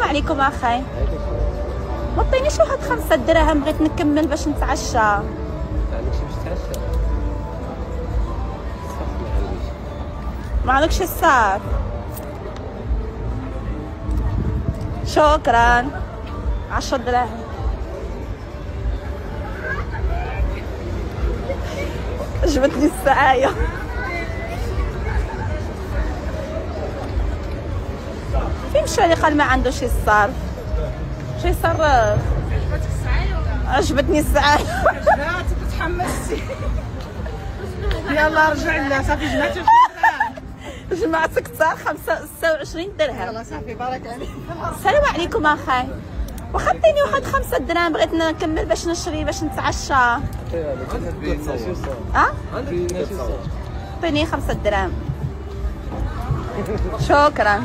عليكم اخاي. ما عطينيش واحد 5 دراهم، بغيت نكمل باش نتعشى. عندك شي باش تتعشى؟ ما عندكش الصار. شكرا. 10 دراهم. عجبتني السعاية. فين مشى اللي قال ما عندوش الصرف؟ شي يصرف. عجبتني السعاية. عجباتك تحمستي. يلا رجع لنا صافي جمعتي. جمعتك صار 25 درهم. يلا صافي بارك عليك. السلام عليكم اخاي. واخا عطيني واحد 5 دراهم، بغيت نكمل باش نشري باش نتعشى. عطيني 5 دراهم. شكرا.